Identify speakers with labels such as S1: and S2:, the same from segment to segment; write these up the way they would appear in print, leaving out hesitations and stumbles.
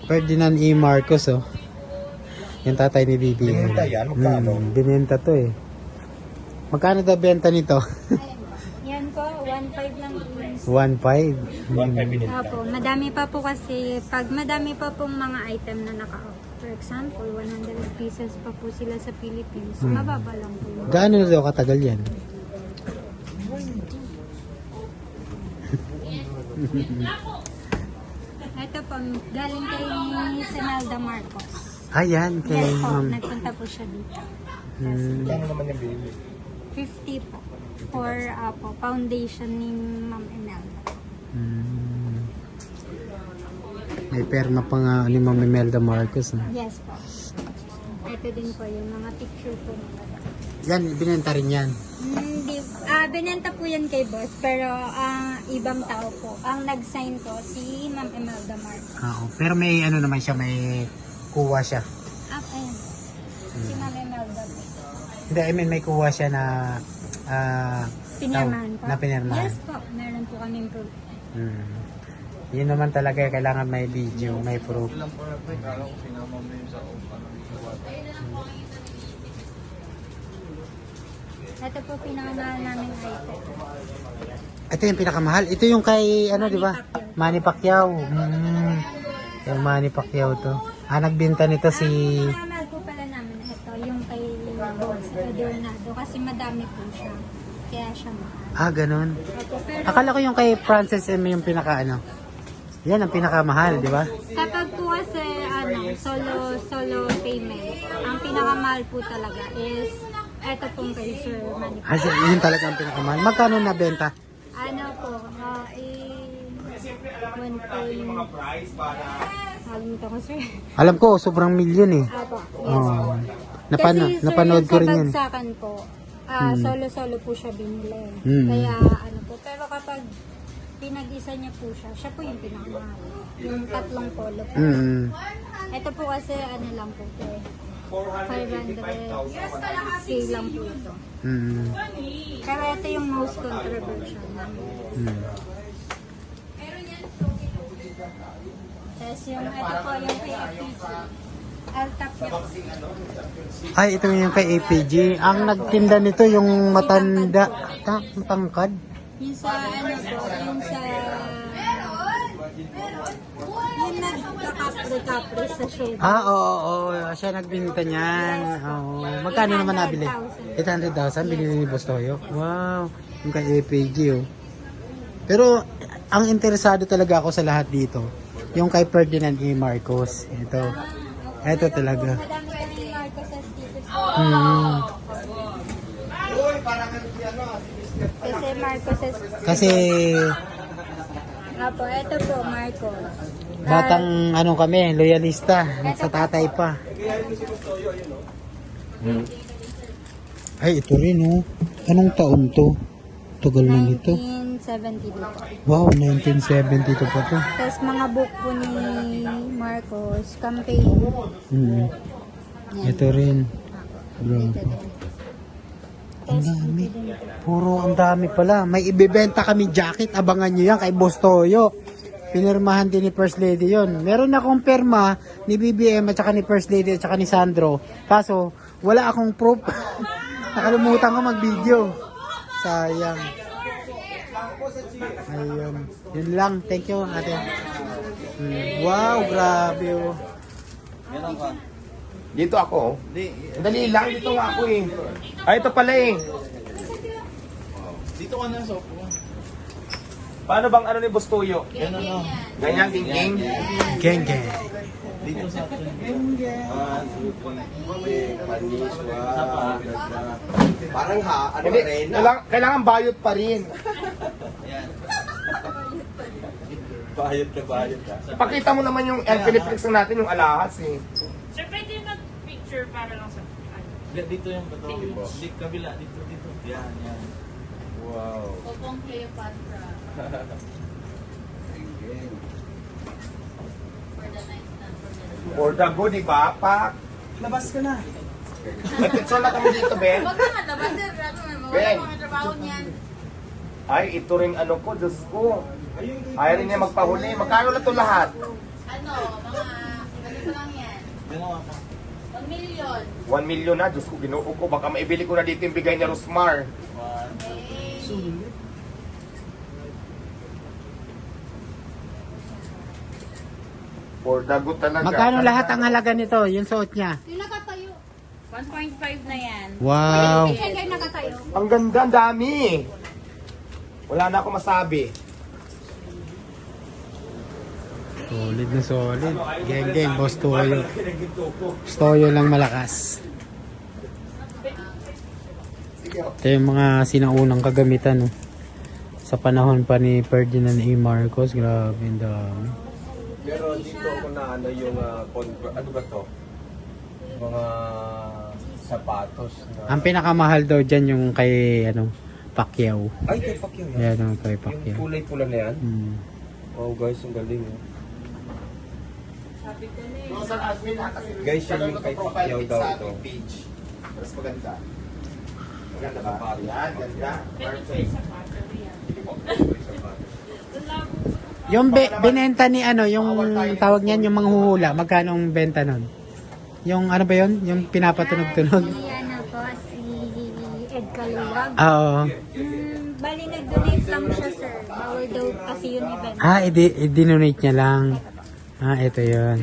S1: Ferdinand E. Marcos, oh. Yung tatay ni BBM.
S2: Binenta yan? Magkano?
S1: Binenta to eh. Magkano daw benta nito?
S3: Yan po, 1.5 lang po.
S1: 1.5.
S2: 1.5 binenta.
S3: Opo, madami pa po kasi pag madami pa pong mga item na naka-off. For example, 100 pieces pa po sila sa Philippines. Mababa lang po yun.
S1: Gaano na daw katagal yan?
S3: Ito po, galing kay Senalda Marcos.
S1: Ayan, kay
S3: Yes po,
S1: ma'am.
S3: nagpunta po siya dito.
S2: Kano naman yung baby?
S3: 50 po for po, foundation ni Ma'am Imelda.
S1: Hmm. May perma pa nga ni Ma'am Imelda Marcos. Ah.
S3: Yes po. Ito din po yung mga picture po.
S1: Yan, binenta rin yan.
S3: Hindi, binenta po yan kay boss, pero ibang tao po. Ang nag-sign po si Ma'am Imelda Marcos.
S1: Oo, pero may ano naman siya, may kuha siya.
S3: Ayan. Si Ma'am Imelda po.
S1: Hindi, I mean may kuha siya na
S3: Pinirmahan po?
S1: na pinirmahan.
S3: Yes po, meron po kami proof.
S1: Hmm. Yun naman talaga, kailangan may video, may proof.
S3: Ito po pinakamahal namin item.
S1: Ito yung pinakamahal. Ito yung kay, ano,
S3: Manny
S1: di ba?
S3: Pacquiao.
S1: Manny Pacquiao. Yung Manny Pacquiao to. Nagbenta nito si...
S3: Ang pinakamahal po pala namin ito, yung kay boss Adornado, kasi madami po siya. Kaya siya mahal.
S1: Ganun.
S3: Opo, pero
S1: Akala ko yung kay Francis M yung pinaka, ano. Yan ang pinakamahal, di ba?
S3: kapag po kasi solo payment, ang pinakamahal po talaga is ito pong kay Sir Manny.
S1: Yun talaga ang pinakamahal. Magkano nabenta?
S3: Ano po, Halimta ko, sir.
S1: Alam ko, sobrang milyon eh.
S3: Apo, yes
S1: Oh.
S3: po. Kasi, sir,
S1: Napanood ko rin
S3: sa
S1: yun.
S3: bagsakan po, solo-solo po siya binili.
S1: Mm.
S3: Kaya, ano po, pero kapag pinag-isa niya po siya, siya po yung pinakamahal. Yung tatlong polo po.
S1: Mm.
S3: Ito po kasi, ano lang po, 500 K lang po ito.
S1: Mm.
S3: Pero ito yung most controversial namin.
S1: Mm.
S3: Tapos yung ito po yung kay FPG. Altap niya po.
S1: Ay, ito yung kay APG. Ang nagtinda nito yung matanda. Matangkad.
S3: Yung sa ano po, yung sa... Yung nagkakapre-kapre sa shoulder.
S1: Oo. Siya nagbinta niyan. Oo. Magkano naman nabili? 800,000 binili ni Boss Toyo. Wow. Yung kay APG, oh. Pero, ang interesado talaga ako sa lahat dito, yung kay Ferdinand E. Marcos. Ito talaga.
S3: Madami kami Marcoses dito. Kasi Marcoses.
S1: Kasi,
S3: Apo, ito po Marcos.
S1: batang ano kami, loyalista. Sa tatay pa. Ay, ito rin, oh. Anong taon to? Tagal na nito.
S3: 1972 po.
S1: Wow, 1972 pa to.
S3: Tapos mga book po ni Marcos, campaign.
S1: Mm.
S3: Yan.
S1: Ito rin. Bro.
S3: Ito din.
S1: Ang
S3: Tapos
S1: dami.
S3: ito din po.
S1: Puro ang dami pala. May ibebenta kami jacket. Abangan nyo yan kay Boss Toyo. Pinirmahan din ni First Lady yon. Meron akong perma ni BBM at saka ni First Lady at saka ni Sandro. Kaso, wala akong proof. Nakalimutan ko mag-video. Sayang. Ayun. Yun lang. Thank you, ate. Wow, grabe oh.
S2: Dito ako. Dali lang, dito nga ako eh. Ay, ito pala eh.
S4: Dito ka na, so.
S2: Paano bang ano ni Boss Toyo?
S4: Yan ano.
S2: Ganyan, king-king?
S1: Geng, geng.
S4: Dito sa atin.
S2: Parang ano rin. Kailangan bayot pa rin.
S4: Bayad ka.
S2: Pakita mo naman yung Philippines natin, yung alahas eh.
S5: Sir, pwede mag-picture para lang sa...
S4: Dito yung bato. Dito, kabila. Dito. Yan. Wow.
S5: Opong Cleopatra.
S2: For the good, di ba? Pak.
S4: Labas ka na.
S2: May picture na kami dito, Ben.
S5: Huwag ka nga labas, sir.
S2: Ben.
S5: Wala mga trabaho niyan.
S2: Ay, ito rin ano ko, Diyos ko. Ayaw rin niya magpahuli. Magkano na ito lahat?
S5: Ano, mga
S4: Ginawa ka.
S5: 1 million.
S2: 1 million na, Diyos ko, ginoo ko. Baka maibili ko na dito yung bigay ni Rosmar.
S4: 1,
S2: For dagot talaga.
S1: Magkano lahat ang halaga nito? Yung suot niya?
S3: Yung nakatayo.
S5: 1.5 na yan.
S1: Wow.
S3: Yan kayo nakatayo.
S2: Ang ganda, ang dami. Wala na ako masabi.
S1: Solid na solid. Geng geng, boss Toyo. Boss Toyo lang malakas. Ito yung mga sinaunang kagamitan, no? Sa panahon pa ni Ferdinand A. Marcos. Grabe, ang dami.
S2: Pero dito ako na ano yung, ano ba to? Mga sapatos na...
S1: Ang pinakamahal daw dyan yung kay, Pacquiao.
S2: Ay, kay Pacquiao yan.
S1: Yan ang kay
S2: Yung
S1: Pacquiao.
S2: kulay pula na yan.
S1: Hmm.
S2: Wow guys, ang galing. Guys, yan yung kay Pacquiao daw ito. Mas maganda. Maganda ba? Yan, ganda. Perfect.
S1: Yung binenta ni yung tawag niyan, yung manghuhula, magkano ang benta nun? Yung ano ba yun? Yung pinapatunog-tunog?
S3: Yan na po, si Ed Caluwag.
S1: Oo.
S3: Bali, nag-donate lang siya, sir. Bawal daw kasi yung event.
S1: I-donate niya lang. Ito yun.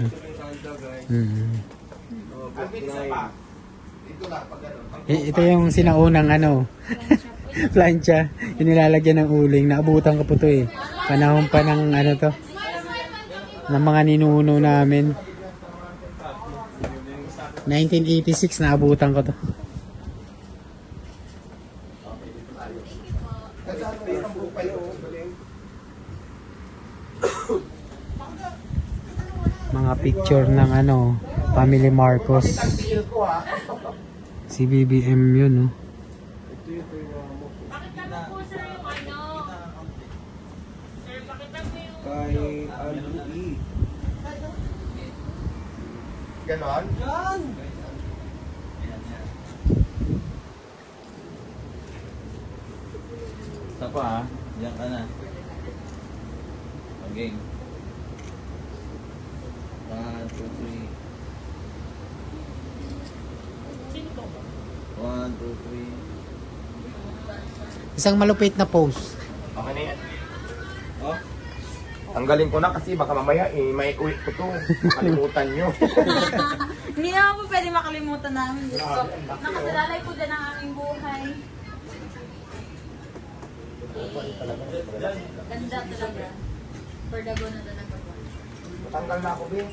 S1: Mm. Ito yung sinaunang plancha. Yung nilalagyan ng uling. Naabutan ko po to eh. Panahon pa ng to. Ng mga ninuno namin. 1986 naabutan ko to. Mga picture ng Family Marcos. Si BBM yun, no?
S5: Pakita mo po sir yung ano. Sir, pakita mo yung...
S2: Kay Alui. Ganon?
S4: Isa pa Diyan ka na. Okay. 1, 2, 3. 1, 2, 3.
S1: Isang malupit na pose.
S2: Okay na yan.
S4: Oh,
S2: Tanggalin ko na kasi baka mamaya may uwi ko to. Kalimutan nyo.
S5: Hindi naman po pwede makalimutan namin. Nakasalalay po dyan ang aming buhay. Ganda talaga. For the go na talaga.
S2: Tanggal na ako, Bin.